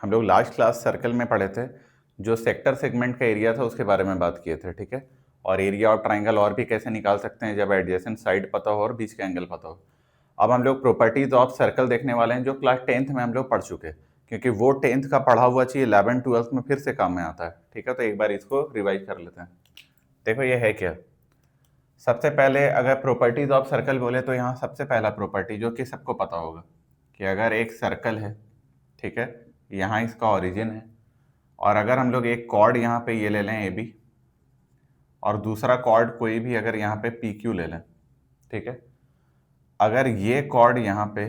हम लोग last class circle में पढ़े थे, जो सेक्टर सेगमेंट का एरिया था उसके बारे में बात किए थे, ठीक है। और एरिया ऑफ ट्राइंगल और भी कैसे निकाल सकते हैं जब एडजेसेंट साइड पता हो और बीच का एंगल पता हो। अब हम लोग प्रॉपर्टीज ऑफ सर्कल देखने वाले हैं, जो क्लास 10th में हम लोग पढ़ चुके हैं, क्योंकि वो 10th का पढ़ा हुआ चीज 11 12th में फिर से काम में आता है, ठीक है। तो एक बार इसको रिवाइज कर लेते हैं। देखो ये है क्या। सबसे पहले अगर प्रॉपर्टीज ऑफ सर्कल बोले तो यहाँ सबसे पहला प्रॉपर्टी जो कि सबको पता होगा कि अगर एक सर्कल है, ठीक है, यहाँ इसका ओरिजिन है, और अगर हम लोग एक कॉर्ड यहाँ पे ये ले लें ए बी, और दूसरा कॉर्ड कोई भी अगर यहाँ पे पी क्यू ले लें, ठीक है। अगर ये कॉर्ड यहाँ पे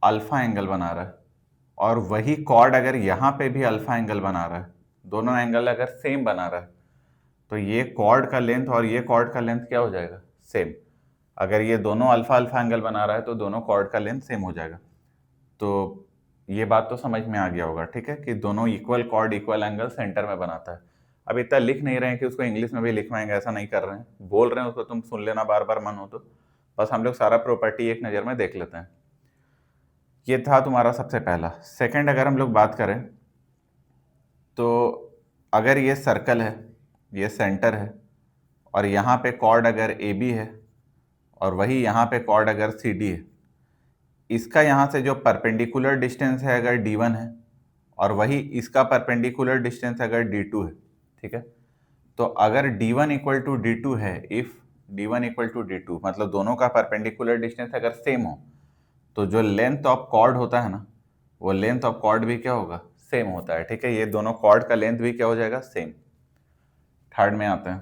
अल्फा एंगल बना रहा है और वही कॉर्ड अगर यहाँ पे भी अल्फा एंगल बना रहा है, दोनों एंगल अगर सेम बना रहा है, तो ये कॉर्ड का लेंथ और ये कॉर्ड का लेंथ क्या हो जाएगा, सेम। अगर ये दोनों अल्फा अल्फा एंगल बना रहा है तो दोनों कॉर्ड का लेंथ सेम हो जाएगा। तो ये बात तो समझ में आ गया होगा, ठीक है, कि दोनों equal cord equal angle centre में बनाता है। अब इतना लिख नहीं रहे हैं कि उसको इंग्लिश में भी लिखवाएंगे, ऐसा नहीं कर रहे हैं, बोल रहे हैं उसको, तुम सुन लेना बार बार मन हो तो। बस हम लोग सारा प्रॉपर्टी एक नज़र में देख लेते हैं। ये था तुम्हारा सबसे पहला। सेकंड अगर हम लोग बात करें तो अगर ये सर्कल है, ये सेंटर है, और यहाँ पे कॉर्ड अगर ए बी है और वही यहाँ पे कॉर्ड अगर सी डी है, इसका यहाँ से जो परपेंडिकुलर डिस्टेंस है अगर d1 है और वही इसका परपेंडिकुलर डिस्टेंस अगर d2 है, ठीक है। तो अगर d1 इक्वल टू d2 है, if d1 equal to d2 मतलब दोनों का परपेंडिकुलर डिस्टेंस अगर सेम हो, तो जो लेंथ ऑफ कॉर्ड होता है ना, वो लेंथ ऑफ कॉर्ड भी क्या होगा, सेम होता है, ठीक है। ये दोनों कॉर्ड का लेंथ भी क्या हो जाएगा, सेम। थर्ड में आते हैं।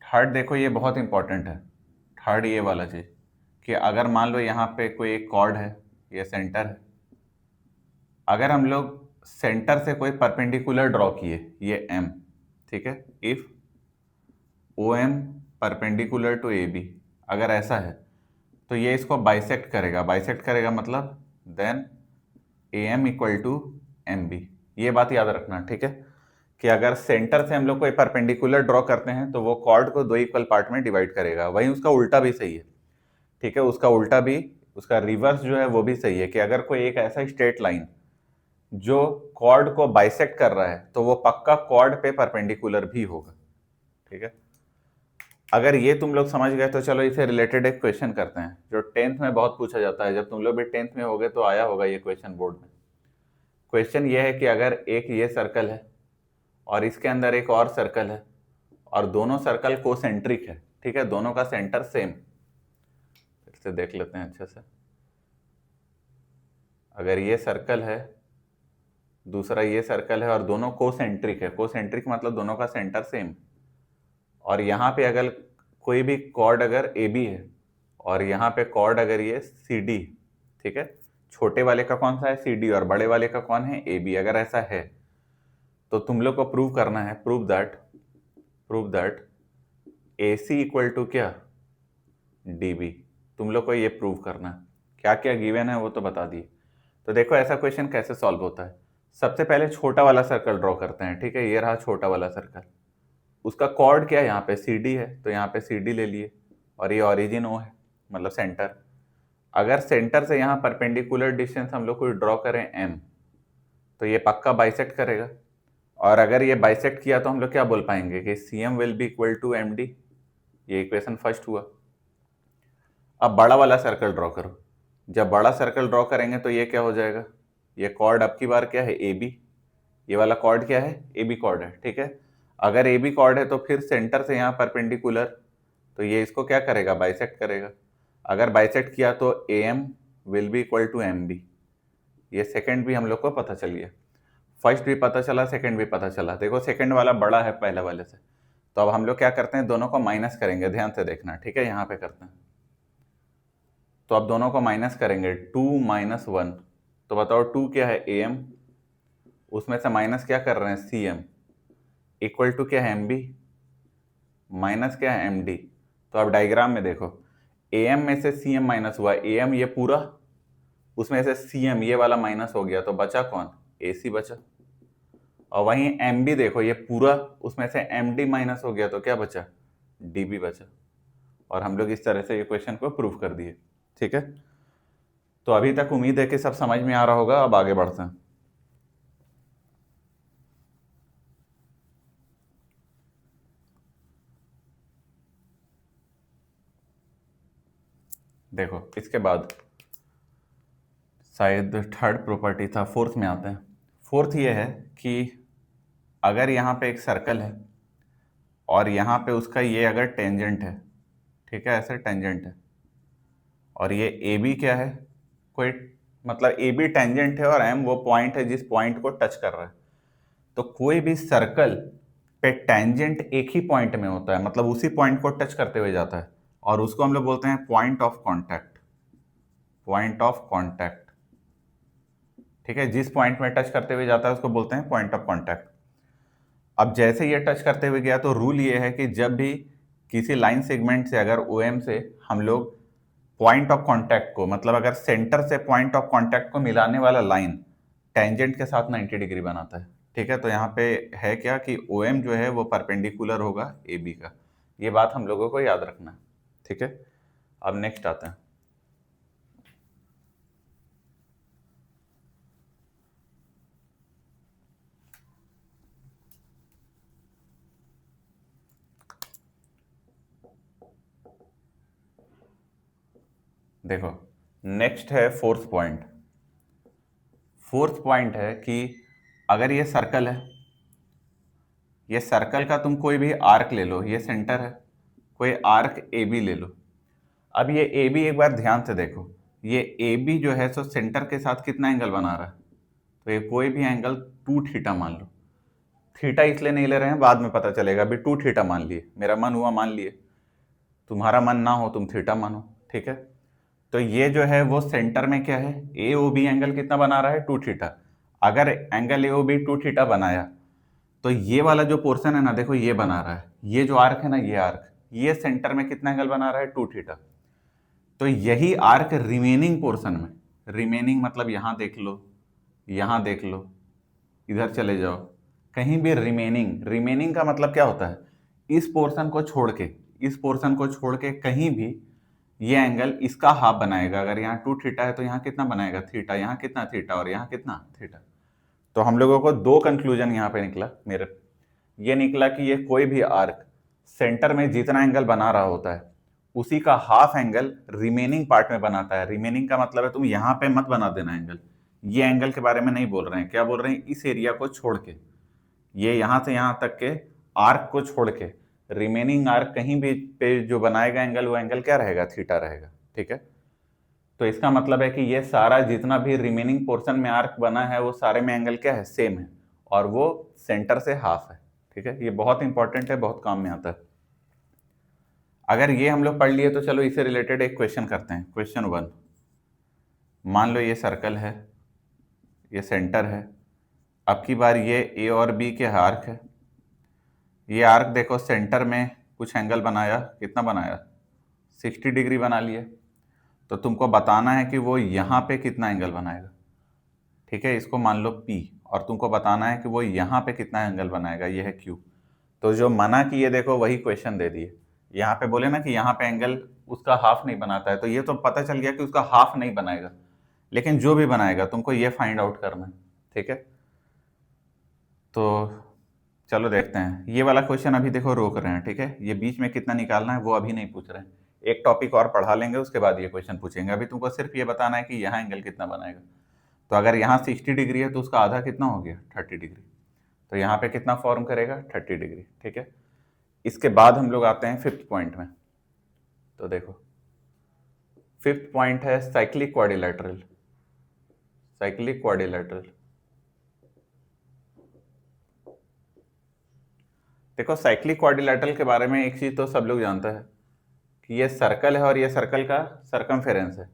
थर्ड देखो ये बहुत इंपॉर्टेंट है। थर्ड ये वाला चीज कि अगर मान लो यहाँ पे कोई एक कॉर्ड है, ये सेंटर है, अगर हम लोग सेंटर से कोई परपेंडिकुलर ड्रॉ किए, ये m, ठीक है, if O M perpendicular to A B, अगर ऐसा है तो ये इसको बाइसेक्ट करेगा। बाइसेक्ट करेगा मतलब then A M equal to M B. ये बात याद रखना, ठीक है, कि अगर सेंटर से हम लोग कोई परपेंडिकुलर ड्रॉ करते हैं तो वो कॉर्ड को दो इक्वल पार्ट में डिवाइड करेगा। वहीं उसका उल्टा भी सही है, ठीक है, उसका उल्टा भी, उसका रिवर्स जो है वो भी सही है, कि अगर कोई एक ऐसा स्ट्रेट लाइन जो कॉर्ड को बाइसेक्ट कर रहा है तो वो पक्का कॉर्ड पे परपेंडिकुलर भी होगा, ठीक है। अगर ये तुम लोग समझ गए तो चलो इसे रिलेटेड एक क्वेश्चन करते हैं, जो 10th में बहुत पूछा जाता है। जब तुम लोग भी 10th में होगे तो आया होगा ये क्वेश्चन बोर्ड में। क्वेश्चन ये है कि अगर एक ये सर्कल है और इसके अंदर एक और सर्कल है और दोनों सर्कल कोसेंट्रिक है, ठीक है, दोनों का सेंटर सेम। फिर से देख लेते हैं अच्छे से। अगर ये सर्कल है, दूसरा ये सर्कल है, और दोनों कोसेंट्रिक है, कोसेंट्रिक मतलब दोनों का सेंटर सेम, और यहाँ पे अगर कोई भी कॉर्ड अगर ए बी है और यहाँ पे कॉर्ड अगर ये सी डी, ठीक है, छोटे वाले का कौन सा है, सी डी, और बड़े वाले का कौन है, ए बी, अगर ऐसा है तो तुम लोग को प्रूव करना है, prove that A C equal to क्या, डी बी। तुम लोग को ये प्रूव करना है। क्या क्या गिवन है वो तो बता दिए। तो देखो ऐसा क्वेश्चन कैसे सॉल्व होता है। सबसे पहले छोटा वाला सर्कल ड्रॉ करते हैं, ठीक है, ये रहा छोटा वाला सर्कल। उसका कॉर्ड क्या है, यहाँ पे सी डी है, तो यहाँ पे सी डी ले लिए, और ये ऑरिजिन ओ है, मतलब सेंटर। अगर सेंटर से यहाँ परपेंडिकुलर डिस्टेंस हम लोग कोई ड्रॉ करें एम, तो ये पक्का बाइसेक्ट करेगा। और अगर ये बाइसेक्ट किया तो हम लोग क्या बोल पाएंगे कि C M will be equal to M D. ये इक्वेशन फर्स्ट हुआ। अब बड़ा वाला सर्कल ड्रॉ करो। जब बड़ा सर्कल ड्रॉ करेंगे तो ये क्या हो जाएगा, ये कॉर्ड अब की बार क्या है, ए बी। ये वाला कॉर्ड क्या है, ए बी कॉर्ड है, ठीक है। अगर ए बी कॉर्ड है तो फिर सेंटर से यहाँ परपेंडिकुलर, तो ये इसको क्या करेगा, बाइसेक्ट करेगा। अगर बाइसेक्ट किया तो A M will be equal to M B. ये सेकंड भी हम लोग को पता चल गया, फर्स्ट भी पता चला, सेकंड भी पता चला। देखो सेकंड वाला बड़ा है पहले वाले से, तो अब हम लोग क्या करते हैं, दोनों को माइनस करेंगे, ध्यान से देखना, ठीक है। यहाँ पे करते हैं तो अब दोनों को माइनस करेंगे, 2 - 1, तो बताओ 2 क्या है, ए एम, उसमें से माइनस क्या कर रहे हैं, सी एम, इक्वल टू क्या है, एम बी, माइनस क्या है, एम डी। तो अब डायग्राम में देखो, ए एम में से सी एम माइनस हुआ, ए एम ये पूरा, उसमें से सी एम ये वाला माइनस हो गया, तो बचा कौन, ए सी बचा। और वहीं एम बी देखो, ये पूरा, उसमें से एम डी माइनस हो गया, तो क्या बचा, डी बी बचा। और हम लोग इस तरह से ये क्वेश्चन को प्रूव कर दिए, ठीक है। तो अभी तक उम्मीद है कि सब समझ में आ रहा होगा, अब आगे बढ़ते हैं। देखो इसके बाद शायद थर्ड प्रॉपर्टी था, फोर्थ में आते हैं। फोर्थ ये है कि अगर यहाँ पे एक सर्कल है और यहाँ पे उसका ये अगर टेंजेंट है, ठीक है, ऐसे टेंजेंट है, और ये ए बी क्या है, कोई मतलब ए बी टेंजेंट है और एम वो पॉइंट है जिस पॉइंट को टच कर रहा है। तो कोई भी सर्कल पे टेंजेंट एक ही पॉइंट में होता है, मतलब उसी पॉइंट को टच करते हुए जाता है, और उसको हम लोग बोलते हैं point of contact. Point of contact, ठीक है, जिस पॉइंट में टच करते हुए जाता है उसको बोलते हैं पॉइंट ऑफ कांटेक्ट। अब जैसे ये टच करते हुए गया तो रूल ये है कि जब भी किसी लाइन सेगमेंट से अगर ओएम से हम लोग पॉइंट ऑफ कांटेक्ट को, मतलब अगर सेंटर से पॉइंट ऑफ कांटेक्ट को मिलाने वाला लाइन टेंजेंट के साथ 90 डिग्री बनाता है, ठीक है, तो यहाँ पे है क्या कि ओएम जो है वो परपेंडिकुलर होगा ए बी का। ये बात हम लोगों को याद रखना है, ठीक है। अब नेक्स्ट आते हैं। देखो नेक्स्ट है फोर्थ पॉइंट। फोर्थ पॉइंट है कि अगर ये सर्कल है, ये सर्कल का तुम कोई भी आर्क ले लो, ये सेंटर है, कोई आर्क ए बी ले लो। अब ये ए बी एक बार ध्यान से देखो, ये ए बी जो है सो सेंटर के साथ कितना एंगल बना रहा है, तो ये कोई भी एंगल 2 थीटा मान लो। थीटा इसलिए नहीं ले रहे हैं, बाद में पता चलेगा। अभी 2 थीटा मान लिए, मेरा मन हुआ मान लिए, तुम्हारा मन ना हो तुम थीटा मानो, ठीक है। तो ये जो है वो सेंटर में क्या है, ए ओ बी एंगल कितना बना रहा है, 2 थीटा। अगर angle A O B 2 theta बनाया तो ये वाला जो पोर्शन है ना, देखो ये बना रहा है, ये जो आर्क है ना, ये आर्क, ये सेंटर में कितना एंगल बना रहा है, 2 थीटा। तो यही आर्क रिमेनिंग पोर्शन में, रिमेनिंग मतलब यहां देख लो, यहां देख लो, इधर चले जाओ, कहीं भी रिमेनिंग, रिमेनिंग का मतलब क्या होता है, इस पोर्शन को छोड़ के, इस पोर्शन को छोड़ के कहीं भी ये एंगल इसका हाफ बनाएगा। अगर यहाँ 2 थीटा है तो यहाँ कितना बनाएगा, थीटा, यहाँ कितना थीटा, और यहाँ कितना थीटा। तो हम लोगों को दो कंक्लूजन यहाँ पे निकला मेरे, ये निकला कि ये कोई भी आर्क सेंटर में जितना एंगल बना रहा होता है उसी का हाफ एंगल रिमेनिंग पार्ट में बनाता है। रिमेनिंग का मतलब है तुम यहाँ पे मत बना देना एंगल, ये एंगल के बारे में नहीं बोल रहे हैं, क्या बोल रहे हैं, इस एरिया को छोड़ के, ये यहां से यहां तक के आर्क को छोड़ के रिमेनिंग आर्क कहीं भी पे जो बनाएगा एंगल, वो एंगल क्या रहेगा, थीटा रहेगा, ठीक है। तो इसका मतलब है कि ये सारा जितना भी रिमेनिंग पोर्शन में आर्क बना है वो सारे में एंगल क्या है, सेम है, और वो सेंटर से हाफ है, ठीक है। ये बहुत इंपॉर्टेंट है, बहुत काम में आता है। अगर ये हम लोग पढ़ लिए तो चलो इससे रिलेटेड एक क्वेश्चन करते हैं। क्वेश्चन 1, मान लो ये सर्कल है, ये सेंटर है, अब की बार ये ए और बी के आर्क है। ये आर्क देखो सेंटर में कुछ एंगल बनाया, कितना बनाया, 60 डिग्री बना लिए। तो तुमको बताना है कि वो यहाँ पे कितना एंगल बनाएगा, ठीक है, इसको मान लो P, और तुमको बताना है कि वो यहाँ पे कितना एंगल बनाएगा, ये है Q। तो जो मना किए देखो वही क्वेश्चन दे दिए। यहाँ पे बोले ना कि यहाँ पे एंगल उसका हाफ नहीं बनाता है, तो ये तो पता चल गया कि उसका हाफ नहीं बनाएगा, लेकिन जो भी बनाएगा तुमको ये फाइंड आउट करना है, ठीक है। तो चलो देखते हैं, ये वाला क्वेश्चन अभी देखो रोक रहे हैं, ठीक है, ये बीच में कितना निकालना है वो अभी नहीं पूछ रहे हैं। एक टॉपिक और पढ़ा लेंगे उसके बाद ये क्वेश्चन पूछेंगे। अभी तुमको सिर्फ ये बताना है कि यहाँ एंगल कितना बनाएगा। तो अगर यहाँ 60 डिग्री है तो उसका आधा कितना हो गया, 30 डिग्री। तो यहाँ पे कितना फॉर्म करेगा, 30 डिग्री, ठीक है। इसके बाद हम लोग आते हैं फिफ्थ पॉइंट में। तो देखो फिफ्थ पॉइंट है साइक्लिक क्वाड्रिलेटरल। साइक्लिक क्वाड्रिलेटरल, देखो साइक्लिक क्वाड्रिलेटरल के बारे में एक चीज तो सब लोग जानते हैं कि ये सर्कल है और ये सर्कल का सरकमफेरेंस है।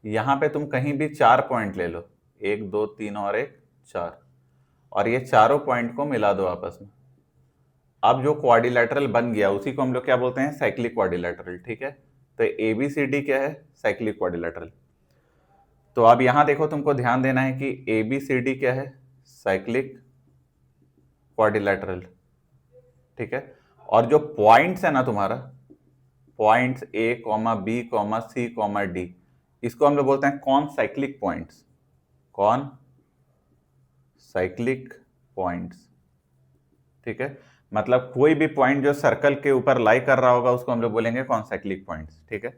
यहाँ पे तुम कहीं भी 4 पॉइंट ले लो, 1 2 3 और 1 4, और ये चारों पॉइंट को मिला दो आपस में। अब जो क्वाड्रिलेटरल बन गया उसी को हम लोग क्या बोलते हैं, साइक्लिक क्वाड्रिलेटरल, ठीक है। तो ABCD क्या है, साइक्लिक क्वाड्रिलेटरल। तो अब यहां देखो तुमको ध्यान देना है कि ABCD क्या है, साइक्लिक क्वाड्रिलेटरल, ठीक है। और जो पॉइंट्स है ना तुम्हारा, points A, B, C, D, इसको हम लोग बोलते हैं concyclic points, concyclic points, ठीक है। मतलब कोई भी पॉइंट जो सर्कल के ऊपर लाई कर रहा होगा उसको हम लोग बोलेंगे कॉन साइक्लिक पॉइंट्स, ठीक है।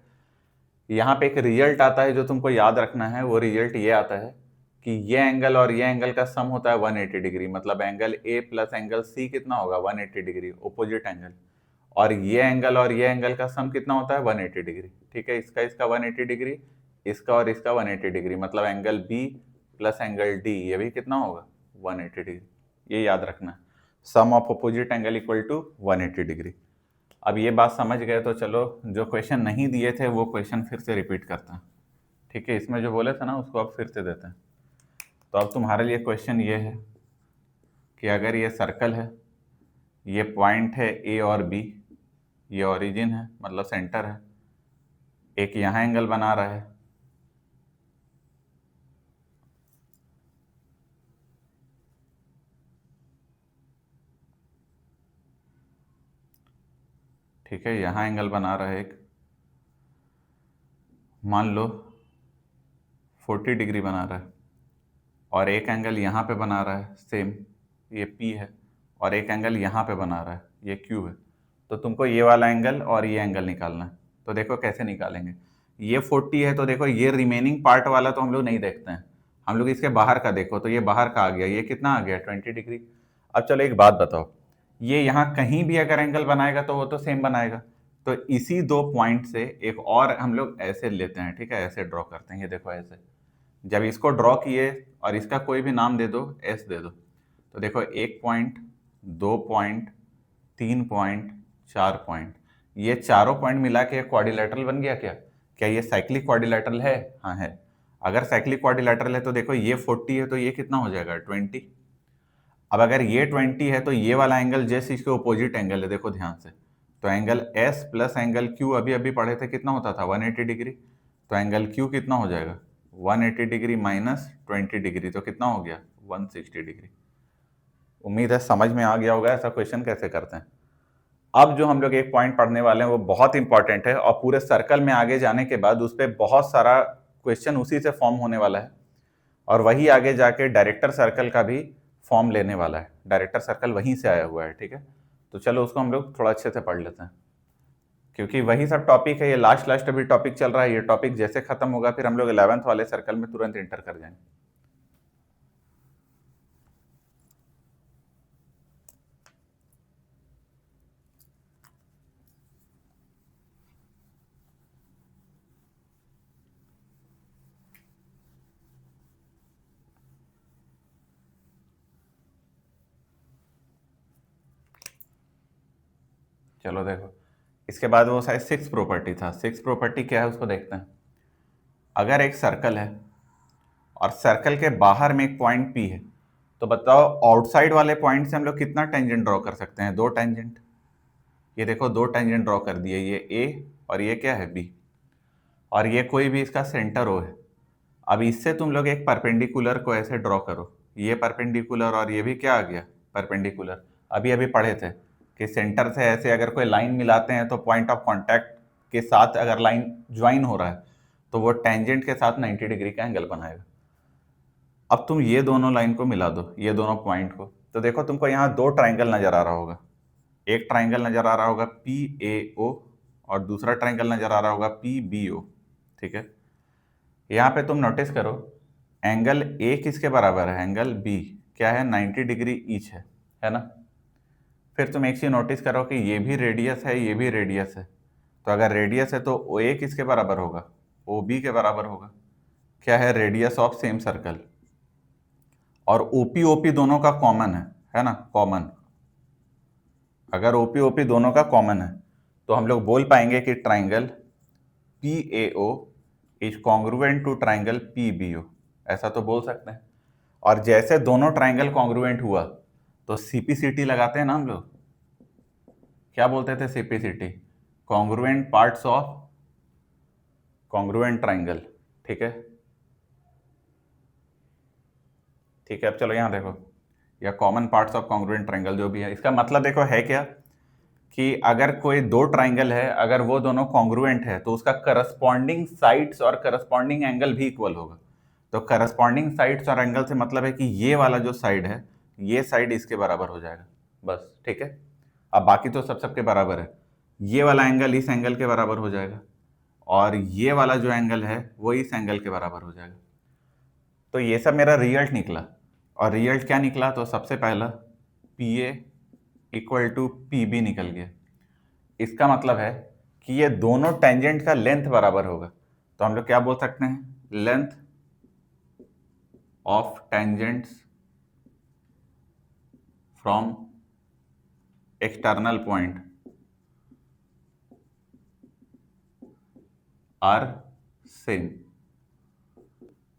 यहाँ पे एक रिजल्ट आता है जो तुमको याद रखना है, वो रिजल्ट ये आता है कि ये एंगल और ये एंगल का सम होता है 180 डिग्री, मतलब angle A plus angle C कितना होगा 180 डिग्री, ओपोजिट एंगल। और ये एंगल और ये एंगल का सम कितना होता है 180 डिग्री, ठीक है। इसका इसका 180 डिग्री, इसका और इसका 180 डिग्री, मतलब angle B plus angle D ये भी कितना होगा 180 डिग्री, ये याद रखना है। Sum of opposite angle equal to 180 degree. अब ये बात समझ गए तो चलो जो क्वेश्चन नहीं दिए थे वो क्वेश्चन फिर से रिपीट करते हैं, ठीक है। इसमें जो बोले थे ना उसको अब फिर से देते हैं। तो अब तुम्हारे लिए क्वेश्चन ये है कि अगर ये सर्कल है, ये पॉइंट है ए और बी, ये ओरिजिन है मतलब सेंटर है, एक यहाँ एंगल बना रहा है, ठीक है, यहाँ एंगल बना रहा है एक, मान लो 40 डिग्री बना रहा है, और एक एंगल यहाँ पे बना रहा है सेम, ये P है, और एक एंगल यहाँ पे बना रहा है ये Q है। तो तुमको ये वाला एंगल और ये एंगल निकालना है। तो देखो कैसे निकालेंगे। ये 40 है तो देखो ये रिमेनिंग पार्ट वाला तो हम लोग नहीं देखते हैं, हम लोग इसके बाहर का देखो, तो ये बाहर का आ गया, ये कितना आ गया 20 डिग्री। अब चलो एक बात बताओ, ये यहाँ कहीं भी अगर एंगल बनाएगा तो वो तो सेम बनाएगा। तो इसी दो पॉइंट से एक और हम लोग ऐसे लेते हैं, ठीक है, ऐसे ड्रॉ करते हैं, ये देखो ऐसे। जब इसको ड्रॉ किए और इसका कोई भी नाम दे दो, एस दे दो, तो देखो 1 पॉइंट, 2 पॉइंट, 3 पॉइंट, 4 पॉइंट, ये चारों पॉइंट मिला के क्वाड्रिलेटरल बन गया क्या? क्या ये साइक्लिक क्वाड्रिलेटरल है? हाँ है। अगर साइक्लिक क्वाड्रिलेटरल है तो देखो ये 40 है तो ये कितना हो जाएगा 20। अब अगर ये 20 है तो ये वाला एंगल जैसे इसके अपोजिट एंगल है, देखो ध्यान से, तो angle S plus angle Q अभी अभी पढ़े थे कितना होता था 180 डिग्री, तो एंगल क्यू कितना हो जाएगा 180 डिग्री माइनस 20 डिग्री, तो कितना हो गया 160 डिग्री। उम्मीद है समझ में आ गया होगा ऐसा क्वेश्चन कैसे करते हैं। अब जो हम लोग एक पॉइंट पढ़ने वाले हैं वो बहुत इंपॉर्टेंट है, और पूरे सर्कल में आगे जाने के बाद उस पर बहुत सारा क्वेश्चन उसी से फॉर्म होने वाला है, और वही आगे जाके डायरेक्टर सर्कल का भी फॉर्म लेने वाला है। डायरेक्टर सर्कल वहीं से आया हुआ है, ठीक है। तो चलो उसको हम लोग थोड़ा अच्छे से पढ़ लेते हैं, क्योंकि वही सब टॉपिक है, ये लास्ट लास्ट अभी टॉपिक चल रहा है, ये टॉपिक जैसे खत्म होगा फिर हम लोग 11th वाले सर्कल में तुरंत इंटर कर जाएंगे। चलो देखो, इसके बाद वो शायद 6 प्रॉपर्टी था। 6 प्रॉपर्टी क्या है उसको देखते हैं। अगर एक सर्कल है और सर्कल के बाहर में एक पॉइंट P है, तो बताओ आउटसाइड वाले पॉइंट से हम लोग कितना टेंजेंट ड्रॉ कर सकते हैं? 2 टेंजेंट। ये देखो 2 टेंजेंट ड्रॉ कर दिए, ये A और ये क्या है B, और ये कोई भी इसका सेंटर O है। अब इससे तुम लोग एक परपेंडिकुलर को ऐसे ड्रॉ करो, ये परपेंडिकुलर और ये भी क्या आ गया परपेंडिकुलर। अभी अभी पढ़े थे कि सेंटर से ऐसे अगर कोई लाइन मिलाते हैं तो पॉइंट ऑफ कांटेक्ट के साथ अगर लाइन ज्वाइन हो रहा है तो वो टेंजेंट के साथ 90 डिग्री का एंगल बनाएगा। अब तुम ये दोनों लाइन को मिला दो, ये दोनों पॉइंट को, तो देखो तुमको यहाँ 2 ट्राइंगल नजर आ रहा होगा। एक ट्राइंगल नजर आ रहा होगा PAO और दूसरा ट्राइंगल नजर आ रहा होगा PBO, ठीक है। यहाँ पे तुम नोटिस करो एंगल ए किसके बराबर है? एंगल बी क्या है 90 डिग्री ईच है ना। फिर तुम एक चीज नोटिस करो कि ये भी रेडियस है, ये भी रेडियस है, तो अगर रेडियस है तो ओ ए किसके बराबर होगा? ओ बी के बराबर होगा। क्या है? Radius of same circle. और ओपी ओपी दोनों का कॉमन है ना, कॉमन। अगर ओपी ओपी दोनों का कॉमन है तो हम लोग बोल पाएंगे कि triangle PAO is congruent to triangle PBO, ऐसा तो बोल सकते हैं। और जैसे दोनों ट्राइंगल कॉन्ग्रुएंट हुआ तो CPCT लगाते हैं ना हम लोग। क्या बोलते थे CPCT? Congruent parts of congruent triangle, ठीक है। ठीक है, अब चलो यहाँ देखो, या common parts of congruent triangle जो भी है, इसका मतलब देखो है क्या कि अगर कोई दो ट्राइंगल है, अगर वो दोनों कॉन्ग्रुएंट है तो उसका करस्पॉन्डिंग साइड्स और करस्पॉन्डिंग एंगल भी इक्वल होगा। तो करस्पॉन्डिंग साइड्स और एंगल से मतलब है कि ये वाला जो साइड है, ये साइड इसके बराबर हो जाएगा बस, ठीक है। अब बाकी तो सब सबके बराबर है, ये वाला एंगल इस एंगल के बराबर हो जाएगा और ये वाला जो एंगल है वो इस एंगल के बराबर हो जाएगा। तो ये सब मेरा रिजल्ट निकला, और रिजल्ट क्या निकला? तो सबसे पहला P A equal to P B निकल गया। इसका मतलब है कि ये दोनों टेंजेंट का लेंथ बराबर होगा। तो हम लोग क्या बोल सकते हैं? Length of tangents from external point are same.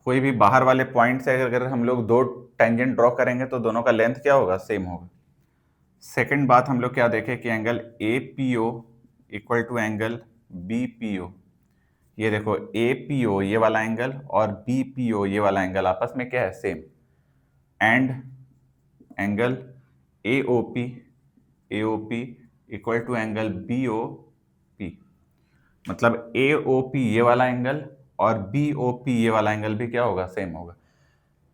कोई भी बाहर वाले पॉइंट से अगर हम लोग दो टेंजेंट ड्रॉ करेंगे तो दोनों का लेंथ क्या होगा? सेम होगा। सेकंड बात हम लोग क्या देखें कि angle A P O equal to angle B P O. ये देखो ए पी ओ ये वाला एंगल और बी पी ओ ये वाला एंगल आपस में क्या है? Same. And angle A O P equal to angle B O P. मतलब ए ओ पी ये वाला एंगल और बी ओ पी ये वाला एंगल भी क्या होगा? सेम होगा।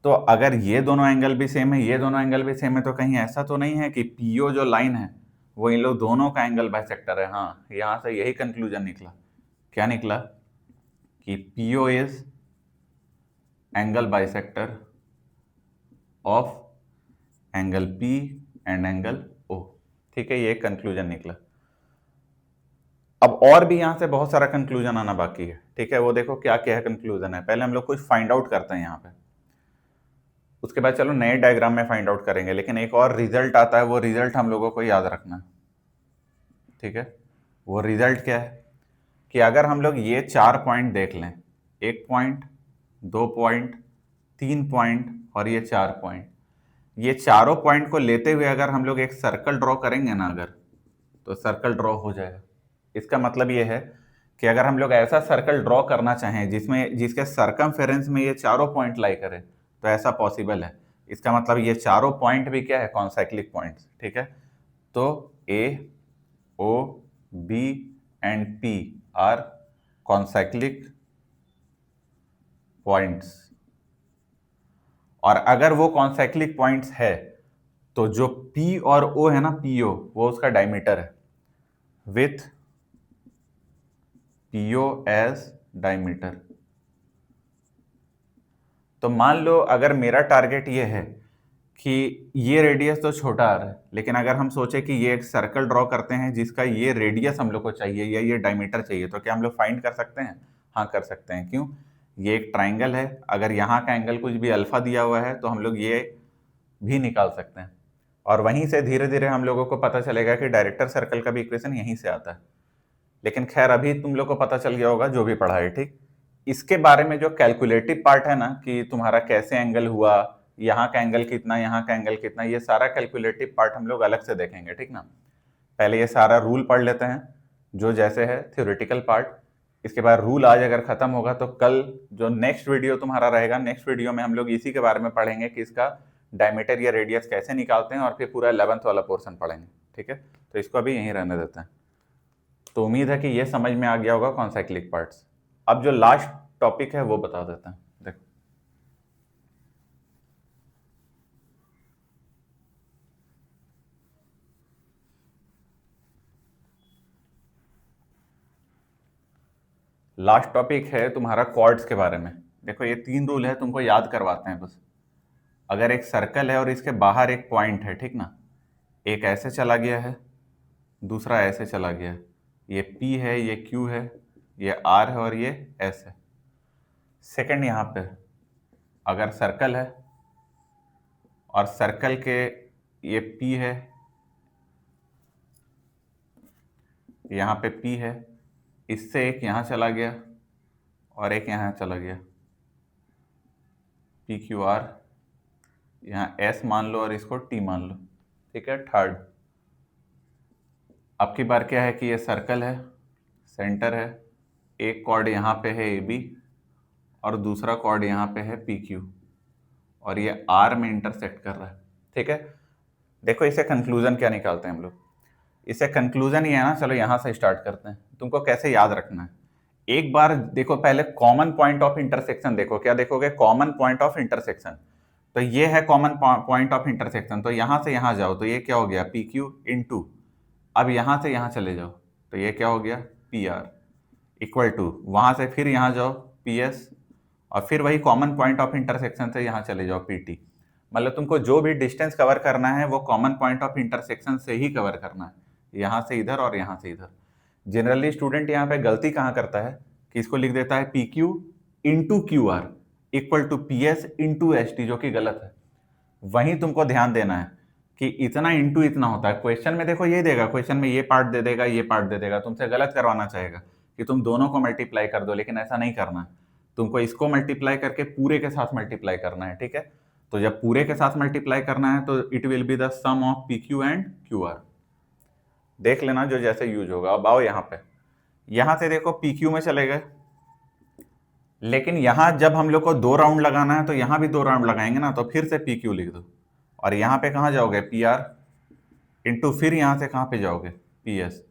तो अगर ये दोनों एंगल भी सेम है, ये दोनों एंगल भी सेम है, तो कहीं ऐसा तो नहीं है कि पीओ जो लाइन है वो इन लोग दोनों का एंगल बाइसेक्टर है? हाँ, यहां से यही कंक्लूजन निकला। क्या निकला? कि PO is angle bisector of angle P and angle O. ठीक है, ये कंक्लूजन निकला। अब और भी यहां से बहुत सारा कंक्लूजन आना बाकी है, ठीक है। वो देखो क्या क्या है कंक्लूजन है। पहले हम लोग कुछ फाइंड आउट करते हैं यहाँ पे, उसके बाद चलो नए डायग्राम में फाइंड आउट करेंगे। लेकिन एक और रिजल्ट आता है, वो रिजल्ट हम लोगों को याद रखना है, ठीक है। वो रिजल्ट क्या है कि अगर हम लोग ये 4 पॉइंट देख लें, 1 पॉइंट, 2 पॉइंट, 3 पॉइंट और ये 4 पॉइंट, ये चारों पॉइंट को लेते हुए अगर हम लोग एक सर्कल ड्रॉ करेंगे ना, अगर तो सर्कल ड्रॉ हो जाएगा। इसका मतलब ये है कि अगर हम लोग ऐसा सर्कल ड्रॉ करना चाहें जिसके सरकमफेरेंस में ये चारों पॉइंट लाई करे, तो ऐसा पॉसिबल है। इसका मतलब ये चारों पॉइंट भी क्या है? कॉन्साइक्लिक पॉइंट्स, ठीक है। तो A O B and P R concyclic points. और अगर वो कॉन्साइक्लिक पॉइंट्स है तो जो पी और ओ है ना, पीओ, वो उसका डायमीटर है विथ पीओ एज डायमीटर। तो मान लो अगर मेरा टारगेट ये है कि ये रेडियस तो छोटा आ रहा है, लेकिन अगर हम सोचे कि ये एक सर्कल ड्रॉ करते हैं जिसका ये रेडियस हम लोग को चाहिए या ये डायमीटर चाहिए, तो क्या हम लोग फाइंड कर सकते हैं? हाँ, कर सकते हैं। क्यों? ये एक ट्राइंगल है, अगर यहाँ का एंगल कुछ भी अल्फा दिया हुआ है तो हम लोग ये भी निकाल सकते हैं। और वहीं से धीरे धीरे हम लोगों को पता चलेगा कि डायरेक्टर सर्कल का भी इक्वेशन यहीं से आता है। लेकिन खैर अभी तुम लोग को पता चल गया होगा जो भी पढ़ा है, ठीक। इसके बारे में जो कैलकुलेटिव पार्ट है ना, कि तुम्हारा कैसे एंगल हुआ, यहाँ का एंगल कितना, यहाँ का एंगल कितना, ये सारा कैलकुलेटिव पार्ट हम लोग अलग से देखेंगे, ठीक ना। पहले ये सारा रूल पढ़ लेते हैं जो जैसे है थ्योरेटिकल पार्ट। इसके बाद रूल आज अगर खत्म होगा तो कल जो नेक्स्ट वीडियो तुम्हारा रहेगा, नेक्स्ट वीडियो में हम लोग इसी के बारे में पढ़ेंगे कि इसका डायमीटर या रेडियस कैसे निकालते हैं, और फिर पूरा 11th वाला पोर्शन पढ़ेंगे, ठीक है। तो इसको अभी यहीं रहने देते हैं। तो उम्मीद है कि ये समझ में आ गया होगा कॉन्साइक्लिक पार्ट्स। अब जो लास्ट टॉपिक है वो बता देते हैं। देखो, लास्ट टॉपिक है तुम्हारा कॉर्ड्स के बारे में। देखो ये 3 रूल है, तुमको याद करवाते हैं बस। अगर एक सर्कल है और इसके बाहर एक पॉइंट है, ठीक ना, एक ऐसे चला गया है, दूसरा ऐसे चला गया है, ये P है, ये Q है, ये R है और ये S है। सेकंड, यहाँ पे अगर सर्कल है और सर्कल के ये P है, यहाँ पे P है, इससे एक यहाँ चला गया और एक यहाँ चला गया, PQR, यहाँ S मान लो और इसको T मान लो, ठीक है। थर्ड, अब की बार क्या है कि ये सर्कल है, सेंटर है, एक कॉर्ड यहाँ पे है AB और दूसरा कॉर्ड यहाँ पे है PQ, और ये R में इंटरसेक्ट कर रहा है, ठीक है। देखो इसे कंक्लूजन क्या निकालते हैं हम लोग। इससे कंक्लूजन ये है ना, चलो यहां से स्टार्ट करते हैं। तुमको कैसे याद रखना है, एक बार देखो पहले कॉमन पॉइंट ऑफ इंटरसेक्शन देखो, क्या देखोगे, कॉमन पॉइंट ऑफ इंटरसेक्शन। तो ये है कॉमन पॉइंट ऑफ इंटरसेक्शन, तो यहां से यहां जाओ तो ये क्या हो गया, पी क्यू इंटू, अब यहां से यहां चले जाओ तो ये क्या हो गया, पी आर इक्वल टू, वहां से फिर यहां जाओ पी एस, और फिर वही कॉमन पॉइंट ऑफ इंटरसेक्शन से यहां चले जाओ पी टी। मतलब तुमको जो भी डिस्टेंस कवर करना है वो कॉमन पॉइंट ऑफ इंटरसेक्शन से ही कवर करना है, यहां से इधर और यहां से इधर। जनरली स्टूडेंट यहाँ पे गलती कहाँ करता है कि इसको लिख देता है P Q into Q R equal to P S into S T, जो कि गलत है। वहीं तुमको ध्यान देना है कि इतना इंटू इतना होता है। क्वेश्चन में देखो ये देगा, क्वेश्चन में ये पार्ट दे देगा, ये पार्ट दे देगा, तुमसे गलत करवाना चाहेगा कि तुम दोनों को मल्टीप्लाई कर दो, लेकिन ऐसा नहीं करना है। तुमको इसको मल्टीप्लाई करके पूरे के साथ मल्टीप्लाई करना है, ठीक है। तो जब पूरे के साथ मल्टीप्लाई करना है तो it will be the sum of P Q and Q R. देख लेना जो जैसे यूज होगा। अब आओ यहाँ पे, यहां से देखो पी क्यू में चले गए, लेकिन यहां जब हम लोग को 2 राउंड लगाना है तो यहां भी 2 राउंड लगाएंगे ना, तो फिर से पी क्यू लिख दो, और यहां पे कहां जाओगे, पी आर इंटू, फिर यहां से कहां पे जाओगे, पी एस।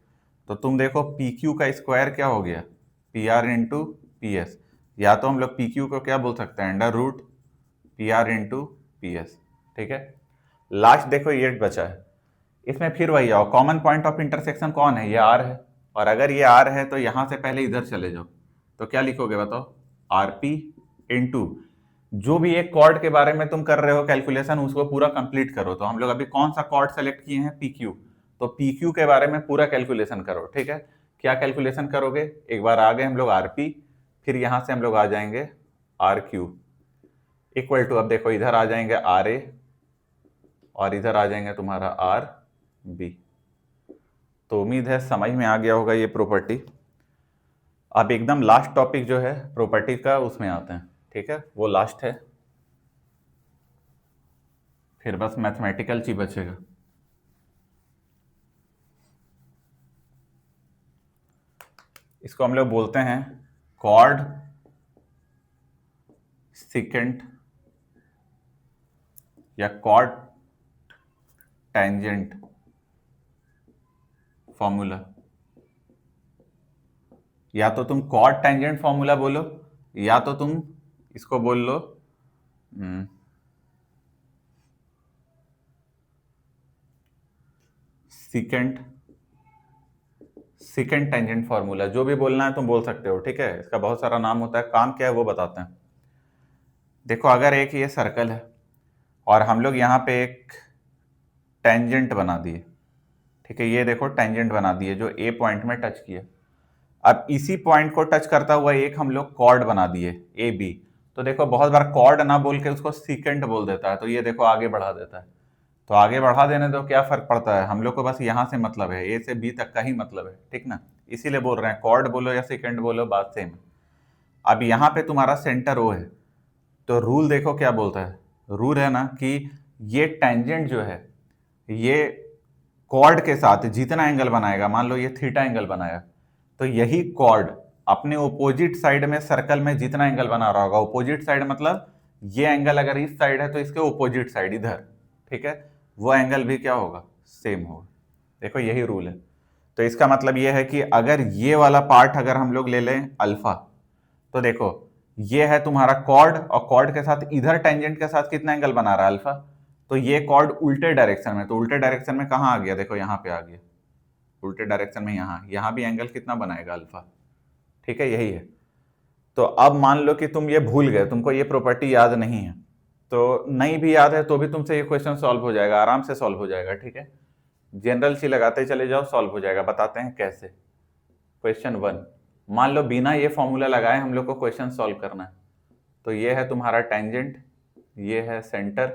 तो तुम देखो पी क्यू का स्क्वायर क्या हो गया, P R into P S, या तो हम लोग पी क्यू को क्या बोल सकते हैं, under root P R into P S, ठीक है। लास्ट देखो ये बचा है, इसमें फिर वही आओ, कॉमन पॉइंट ऑफ इंटरसेक्शन कौन है, ये आर है, और अगर ये आर है तो यहां से पहले इधर चले जाओ, तो क्या लिखोगे बताओ, आर पी इंटू, जो भी एक कॉर्ड के बारे में तुम कर रहे हो कैलकुलेशन उसको पूरा कंप्लीट करो। तो हम लोग अभी कौन सा कॉर्ड सेलेक्ट किए हैं, पी क्यू, तो पी क्यू के बारे में पूरा कैलकुलेशन करो, ठीक है। क्या कैलकुलेशन करोगे, एक बार आ गए हम लोग आर पी, फिर यहां से हम लोग आ जाएंगे आर क्यू इक्वल टू, अब देखो इधर आ जाएंगे आर ए, और इधर आ जाएंगे तुम्हारा आर बी। तो उम्मीद है समझ में आ गया होगा ये प्रॉपर्टी। अब एकदम लास्ट टॉपिक जो है प्रॉपर्टी का, उसमें आते हैं, ठीक है, वो लास्ट है, फिर बस मैथमेटिकल ही बचेगा। इसको हम लोग बोलते हैं कॉर्ड सिकेंट या कॉर्ड टेंजेंट फॉर्मूला, या तो तुम कॉर्ड टेंजेंट फॉर्मूला बोलो, या तो तुम इसको बोल लो सिकेंट टेंजेंट फॉर्मूला, जो भी बोलना है तुम बोल सकते हो, ठीक है। इसका बहुत सारा नाम होता है, काम क्या है वो बताते हैं। देखो अगर एक ये सर्कल है और हम लोग यहाँ पे एक टेंजेंट बना दिए, ठीक है, ये देखो टेंजेंट बना दिए जो ए पॉइंट में टच किया। अब इसी पॉइंट को टच करता हुआ एक हम लोग कॉर्ड बना दिए ए बी, तो देखो बहुत बार कॉर्ड ना बोल के उसको सीकेंट बोल देता है, तो ये देखो आगे बढ़ा देता है। तो आगे बढ़ा देने तो क्या फर्क पड़ता है, हम लोग को बस यहाँ से मतलब है, ए से बी तक का ही मतलब है, ठीक ना, इसीलिए बोल रहे हैं कॉर्ड बोलो या सीकेंट बोलो बात सेम है। अब यहाँ पे तुम्हारा सेंटर ओ है, तो रूल देखो क्या बोलता है, रूल है ना कि ये टेंजेंट जो है ये कॉर्ड के साथ जितना एंगल बनाएगा, मान लो ये थीटा एंगल बनाया, तो यही कॉर्ड अपने ओपोजिट साइड में सर्कल में जितना एंगल बना रहा होगा, ओपोजिट साइड मतलब ये एंगल अगर इस साइड है तो इसके ओपोजिट साइड इधर, ठीक है, वो एंगल भी क्या होगा, सेम होगा। देखो यही रूल है। तो इसका मतलब ये है कि अगर ये वाला पार्ट अगर हम लोग ले लें अल्फा, तो देखो ये है तुम्हारा कॉर्ड, और कॉर्ड के साथ इधर टेंजेंट के साथ कितना एंगल बना रहा है, अल्फा। तो ये कॉर्ड उल्टे डायरेक्शन में, तो उल्टे डायरेक्शन में कहाँ आ गया, देखो यहाँ पे आ गया, उल्टे डायरेक्शन में यहाँ भी एंगल कितना बनाएगा, अल्फा, ठीक है, यही है। तो अब मान लो कि तुम ये भूल गए, तुमको ये प्रॉपर्टी याद नहीं है, तो नहीं भी याद है तो भी तुमसे ये क्वेश्चन सॉल्व हो जाएगा, आराम से सॉल्व हो जाएगा, ठीक है। जनरल सी लगाते चले जाओ, सॉल्व हो जाएगा। बताते हैं कैसे। क्वेश्चन 1, मान लो बिना ये फॉर्मूला लगाए हम लोग को क्वेश्चन सॉल्व करना है, तो ये है तुम्हारा टेंजेंट, ये है सेंटर,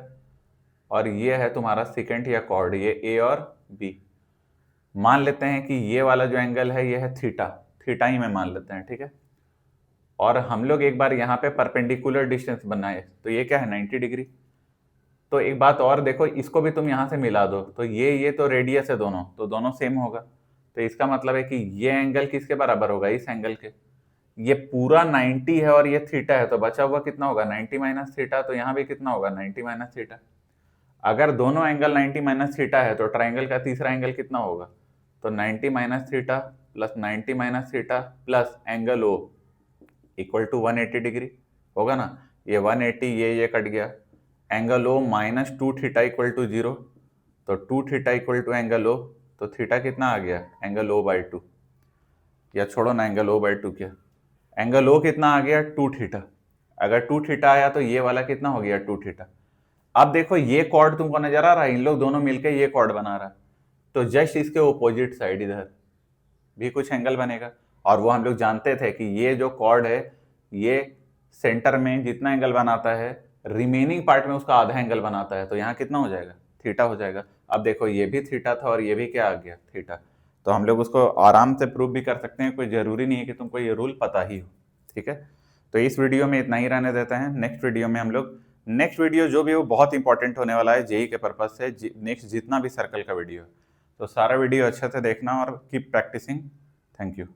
और ये है तुम्हारा सेकेंड या कॉर्ड, ये ए और बी। मान लेते हैं कि ये वाला जो एंगल है ये है थीटा, थीटा ही में मान लेते हैं, ठीक है। और हम लोग एक बार यहाँ पे परपेंडिकुलर डिस्टेंस बनाए, तो ये क्या है 90 डिग्री। तो एक बात और देखो, इसको भी तुम यहाँ से मिला दो, तो ये तो रेडियस है दोनों, तो दोनों सेम होगा। तो इसका मतलब है कि ये एंगल किसके बराबर होगा, इस एंगल के। ये पूरा 90 है और ये थीटा है, तो बचा हुआ कितना होगा 90 माइनस थीटा, तो यहाँ भी कितना होगा 90 माइनस थीटा। अगर दोनों एंगल 90 माइनस थीटा है तो ट्राइंगल का तीसरा एंगल कितना होगा, तो 90 minus theta plus 90 minus theta plus angle O equal to 180 degree होगा ना। ये 180 ये कट गया। Angle O minus 2 theta equal to 0, तो 2 theta equal to angle O, तो थीटा कितना आ गया, एंगल ओ बाई 2, या छोड़ो ना एंगल ओ बाई 2 क्या, एंगल ओ कितना आ गया 2 थीटा। अगर 2 थीटा आया तो ये वाला कितना हो गया 2 थीटा। अब देखो ये कॉर्ड तुमको नजर आ रहा है, इन लोग दोनों मिलकर ये कॉर्ड बना रहा है, तो जस्ट इसके ओपोजिट साइड इधर भी कुछ एंगल बनेगा। और वो हम लोग जानते थे कि ये जो कॉर्ड है ये सेंटर में जितना एंगल बनाता है रिमेनिंग पार्ट में उसका आधा एंगल बनाता है, तो यहाँ कितना हो जाएगा, थीटा हो जाएगा। अब देखो ये भी थीटा था और ये भी क्या आ गया, थीटा। तो हम लोग उसको आराम से प्रूव भी कर सकते हैं, कोई जरूरी नहीं है कि तुमको ये रूल पता ही हो। ठीक है, तो इस वीडियो में इतना ही रहने देते हैं। नेक्स्ट वीडियो में हम लोग, नेक्स्ट वीडियो जो भी वो बहुत इंपॉर्टेंट होने वाला है जेई के पर्पज से, नेक्स्ट जितना भी सर्कल का वीडियो है, तो सारा वीडियो अच्छे से देखना और कीप प्रैक्टिसिंग। Thank you.